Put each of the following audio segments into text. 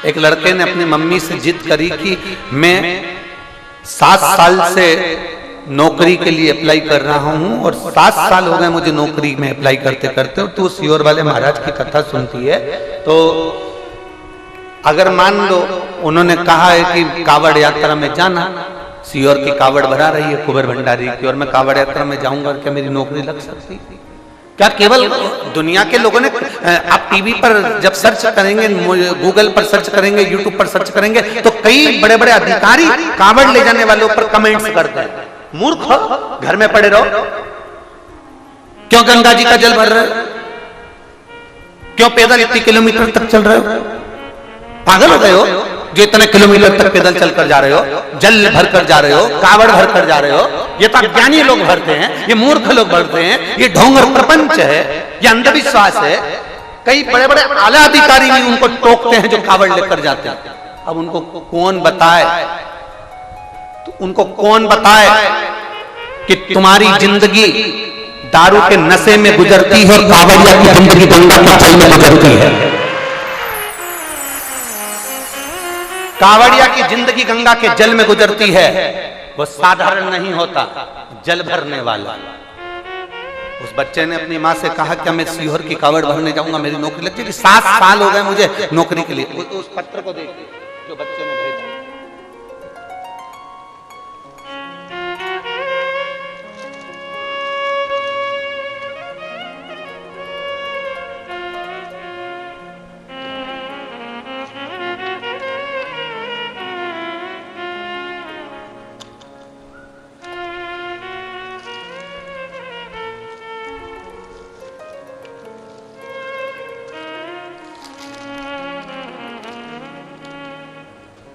एक लड़के ने अपनी मम्मी से जिद करी कि मैं 7 साल से नौकरी के लिए अप्लाई कर रहा हूं और 7 साल हो गए मुझे नौकरी में अप्लाई करते करते, और तू सीहोर वाले महाराज की कथा सुनती है तो अगर मान लो उन्होंने कहा है कि कावड़ यात्रा में जाना, सीहोर की कावड़ भरा रही है कुबेर भंडारी की, और मैं कावड़ यात्रा में जाऊंगा, क्या मेरी नौकरी लग सकती? क्या केवल दुनिया के लोगों ने, आप टीवी पर जब सर्च करेंगे, गूगल पर सर्च करेंगे, यूट्यूब पर सर्च करेंगे तो कई बड़े बड़े अधिकारी कावड़ ले जाने वालों पर कमेंट्स करते हैं, मूर्ख हो, घर में पड़े रहो, क्यों गंगा जी का जल भर रहे हो, क्यों पैदल इतने किलोमीटर तक चल रहे हो, पागल हो गए हो जो इतने किलोमीटर तक पैदल चलकर जा रहे हो, जल भर कर जा रहे हो, कावड़ भर कर जा रहे हो। ये तो अज्ञानी लोग भरते हैं, ये मूर्ख लोग भरते हैं, ये ढोंगर प्रपंच है, ये अंधविश्वास है। कई बड़े बड़े आला अधिकारी भी उनको टोकते हैं जो कावड़ लेकर जाते हैं। अब उनको कौन बताए, तो उनको कौन बताए कि तुम्हारी जिंदगी दारू के नशे में गुजरती है और कावड़िया की जिंदगी गंगा के जल में गुजरती है। कावड़िया की जिंदगी गंगा के जल में गुजरती है, वो साधारण नहीं होता, जल भरने वाला। उस बच्चे ने अपनी माँ से कहा क्या मैं सीहोर की कावड़ भरने जाऊंगा, मेरी नौकरी लग जाएगी, 7 साल हो गए मुझे नौकरी के लिए। उस पत्र को देखिए जो बच्चे ने भेजा।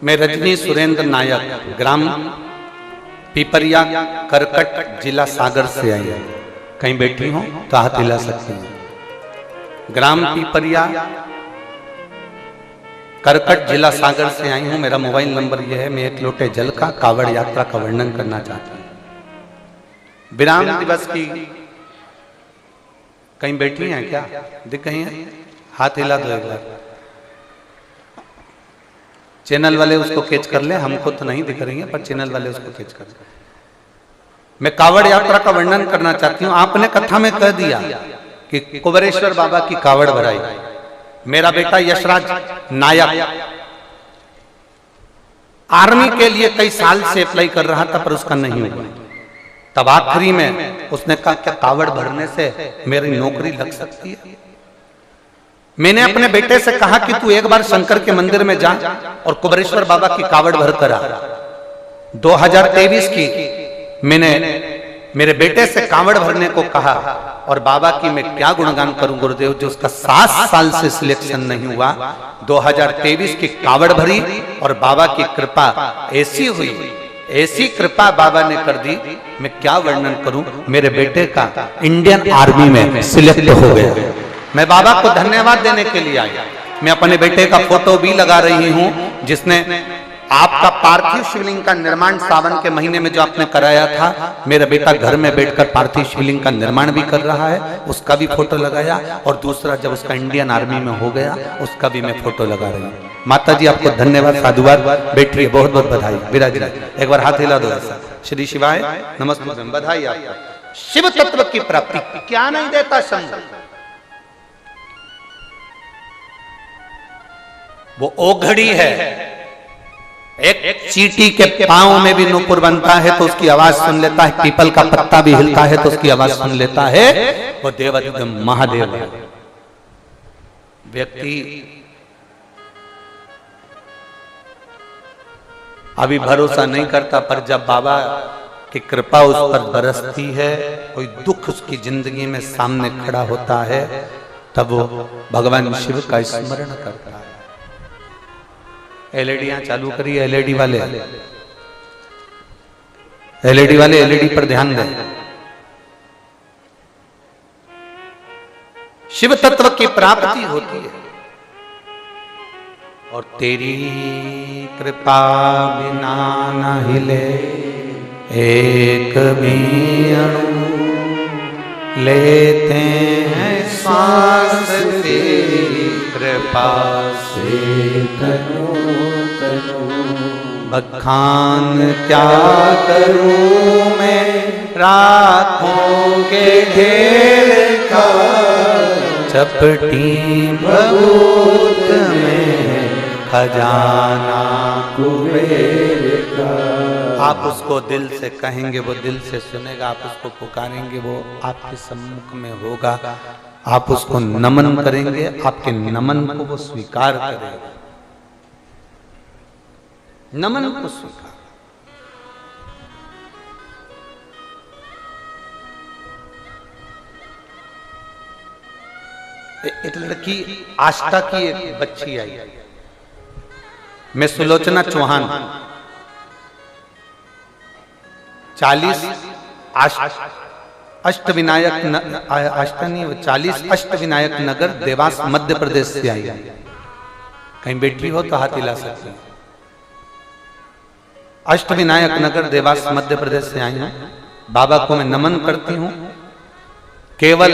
मैं रजनी सुरेंद्र नायक, ग्राम पिपरिया, करकट, जिला सागर से आई हूँ। कहीं बैठी हूँ तो हाथ हिला सकती हूँ। ग्राम पिपरिया, करकट, जिला सागर से आई हूँ। मेरा मोबाइल नंबर यह है। मैं 1 लोटे जल का कावड़ यात्रा का वर्णन करना चाहता हूँ। विराम दिवस की कहीं बैठी हैं क्या, दिख गई हैं? हाथ हिला दो एक बार। चैनल वाले उसको कैच कर ले, हमको तो नहीं दिख रही है पर चैनल वाले उसको कैच कर ले। मैं कावड़ यात्रा का वर्णन करना चाहती हूँ। आपने कथा में कह दिया कि कुबेरेश्वर बाबा की कावड़ भराई। मेरा बेटा यशराज नायक आर्मी के लिए कई साल से अप्लाई कर रहा था पर उसका नहीं हुआ। तब आखिरी में उसने कहा क्या कावड़ भरने से मेरी नौकरी लग सकती है? मैंने अपने बेटे से कहा कि तू एक बार शंकर के मंदिर में जा और कुबेरेश्वर बाबा की कावड़ भर कर आ। 2023 की मैंने मेरे बेटे से कावड़ भरने को कहा और बाबा की मैं क्या गुणगान करूं गुरुदेव, जो उसका 7 साल से सिलेक्शन नहीं हुआ। 2023 की कावड़ भरी और बाबा की कृपा ऐसी हुई, ऐसी कृपा बाबा ने कर दी, मैं क्या वर्णन करूं। मेरे बेटे का इंडियन आर्मी में सिलेक्ट हो गया। मैं बाबा को धन्यवाद देने के लिए आई। मैं अपने बेटे का फोटो भी लगा रही हूं जिसने आपका पार्थिव शिवलिंग का निर्माण सावन के महीने में जो आपने कराया था। मेरा बेटा घर में बैठकर पार्थिव शिवलिंग का निर्माण भी कर रहा है, उसका भी फोटो लगाया। और दूसरा जब उसका इंडियन आर्मी में हो गया उसका भी मैं फोटो लगा रही हूँ। माता जी आपको धन्यवाद, साधुवाद, बेटी बहुत बहुत बधाई। विराज एक बार हाथ हिला दो। श्री शिवाय नमस्ते, बधाई आपको। शिव तत्व की प्राप्ति क्या नहीं देता संग, वो ओघड़ी है। एक चींटी के पांव में भी नूपुर बनता है तो उसकी आवाज सुन लेता है, पीपल का पत्ता भी हिलता है तो उसकी आवाज सुन लेता है। वो देवाधिदेव महादेव है। व्यक्ति अभी भरोसा नहीं करता पर जब बाबा की कृपा उस पर बरसती है, कोई दुख उसकी जिंदगी में सामने खड़ा होता है, तब वो भगवान शिव का स्मरण करता है। एलईडियां चालू करिए, एलईडी वाले एलईडी पर ध्यान दें। शिव तत्व की प्राप्ति होती है और तेरी कृपा बिना न हिले एक भी अणु, लेते हैं श्वास तेरी कृपा से तनु। बखान क्या करूं मैं रातों के ढेर का, चपटी भभूत में खजाना कुबेर का। आप उसको दिल से कहेंगे, वो दिल से सुनेगा। आप उसको पुकारेंगे, वो आपके सम्मुख में होगा। आप उसको नमन करेंगे, आपके नमन को वो स्वीकार करेगा। नमन को स्वीकार। एक लड़की आष्टा की एक बच्ची आई, मैं सुलोचना चौहान, 40 अष्टविनायक 40 अष्टविनायक नगर देवास मध्य प्रदेश से आई। कहीं बेटी हो तो हाथ हिला सकती है। अष्टविनायक नगर देवास मध्य प्रदेश से आई हूं। बाबा को मैं नमन करती हूं। केवल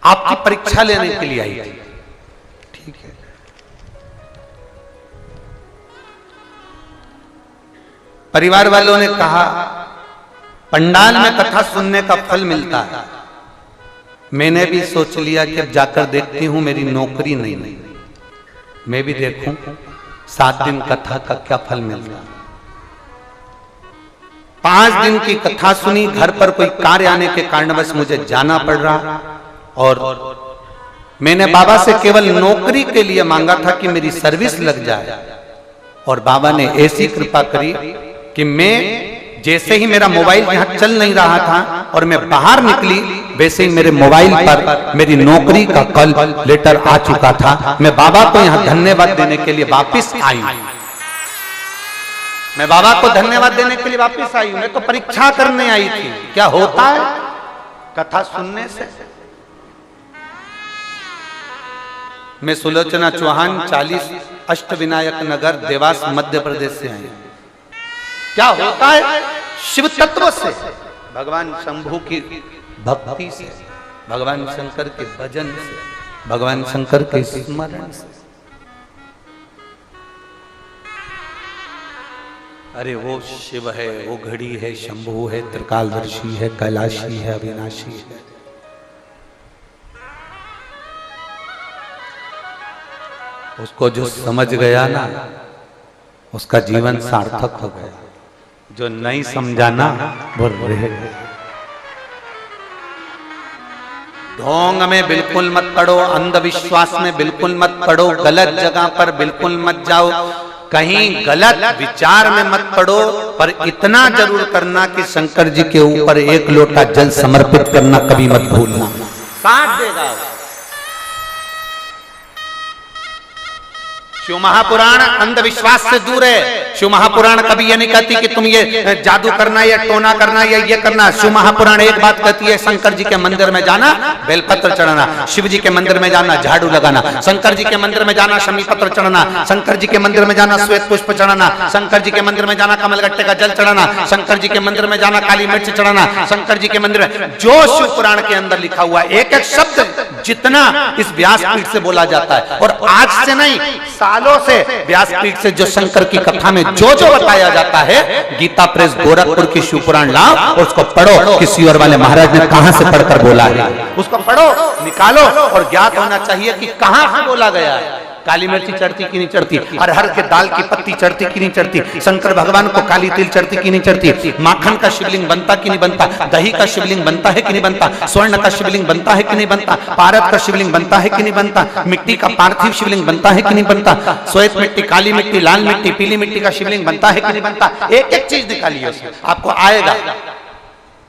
आपकी परीक्षा लेने के लिए आई थी। ठीक है। परिवार वालों ने कहा पंडाल में कथा सुनने का फल मिलता है। मैंने भी सोच लिया कि अब जाकर देखती हूं, मेरी नौकरी नहीं, मैं भी देखूं 7 दिन कथा का क्या फल मिलता है। 5 दिन की कथा सुनी। घर पर कोई कार्य आने के कारणवश मुझे जाना पड़ रहा और मैंने बाबा से केवल नौकरी के लिए मांगा था कि मेरी सर्विस लग जाए, और बाबा ने ऐसी कृपा करी कि मैं जैसे ही मेरा मोबाइल यहां चल नहीं रहा था और मैं बाहर निकली, वैसे ही मेरे मोबाइल पर मेरी नौकरी का कल लेटर आ चुका था। मैं बाबा को यहां धन्यवाद देने के लिए वापस आई। मैं बाबा को धन्यवाद देने के लिए वापस आई। मैं तो परीक्षा करने आई थी, क्या होता है कथा सुनने से। मैं सुलोचना चौहान, 40 अष्टविनायक नगर देवास मध्य प्रदेश से आई। क्या होता है शिव तत्व से, भगवान शंभू की भक्ति से, भगवान शंकर के भजन से, भगवान शंकर के स्मरण से। अरे वो शिव है, वो घड़ी है, शंभू है, त्रिकालदर्शी है, कैलाशी है, अविनाशी है। उसको जो समझ गया ना, उसका जीवन सार्थक हो गया। जो नहीं समझा ना, वो रह गया। ढोंग में बिल्कुल मत पड़ो, अंधविश्वास में बिल्कुल मत पड़ो, गलत जगह पर बिल्कुल मत जाओ, कहीं गलत विचार में मत पड़ो। पर इतना जरूर करना कि शंकर जी के ऊपर 1 लोटा जल समर्पित करना कभी मत भूलना। साथ देगा। शिव महापुराण अंधविश्वास से दूर है। शिव महापुराण कभी ये नहीं कहती कि तुम ये जादू करना या टोना करना या ये करना। शिव महापुराण एक बात कहती है, शंकर जी के मंदिर में जाना, बेलपत्र चढ़ाना, शिव जी के मंदिर में जाना, झाड़ू लगाना, शंकर जी के मंदिर में जाना, शमी पत्र चढ़ाना, शंकर जी के मंदिर में जाना, श्वेत पुष्प चढ़ाना, शंकर जी के मंदिर में जाना, कमलगट्टे का जल चढ़ाना, शंकर जी के मंदिर में जाना, काली मिर्च चढ़ाना, शंकर जी के मंदिर में। जो शिव पुराण के अंदर लिखा हुआ एक एक शब्द जितना इस व्यासपीठ से बोला जाता है, और आज से नहीं सालों से व्यासपीठ से जो शंकर की कथा में जो जो बताया जाता है, गीता प्रेस गोरखपुर की शिव पुराण लाओ और उसको पढ़ो। किसी और वाले महाराज ने कहां से पढ़कर बोला है, उसको पढ़ो, निकालो, और ज्ञात होना चाहिए कि कहां से बोला गया है। काली मिर्ची चढ़ती कि नहीं चढ़ती, अरहर के दाल की पत्ती चढ़ती कि नहीं चढ़ती, शंकर भगवान को काली तिल चढ़ती कि नहीं चढ़ती, माखन का शिवलिंग बनता कि नहीं बनता, दही का शिवलिंग बनता है कि नहीं बनता, स्वर्ण का शिवलिंग बनता है कि नहीं बनता, पारद का शिवलिंग बनता है कि नहीं बनता, मिट्टी का पार्थिव शिवलिंग बनता है कि नहीं बनता, श्वेत मिट्टी, काली मिट्टी, लाल मिट्टी, पीली मिट्टी का शिवलिंग बनता है कि नहीं बनता। एक एक चीज निकालिए, आपको आएगा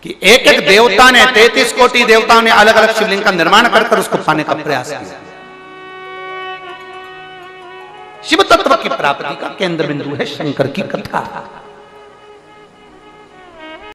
कि एक एक देवता ने, 33 कोटि देवताओं ने अलग अलग शिवलिंग का निर्माण कर उसको पाने का प्रयास किया। शिव तत्व की प्राप्ति का केंद्र बिंदु है शंकर की कथा।